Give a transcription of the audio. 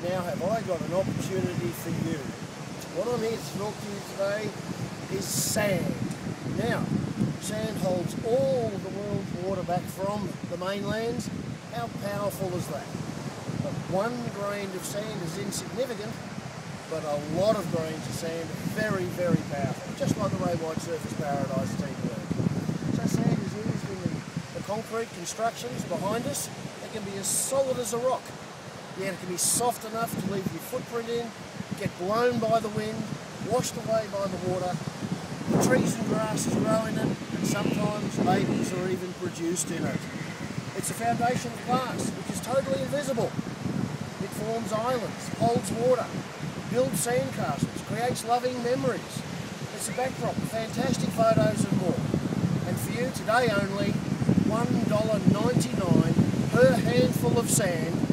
now have I got an opportunity for you. What I'm here to talk to you today is sand. Now, sand holds all the world's water back from the mainland. How powerful is that? But one grain of sand is insignificant, but a lot of grains of sand are very, very powerful, just like the Ray White Surface Paradise team work. So sand is used in the concrete constructions behind us. It can be as solid as a rock, yet it can be soft enough to leave your footprint in, get blown by the wind, washed away by the water. The trees and grasses grow in it, and sometimes babies are even produced in it. It's a foundation of glass, which is totally invisible. It forms islands, holds water, builds sandcastles, creates loving memories. It's a backdrop of fantastic photos and more. And for you today only, $1.99 per handful of sand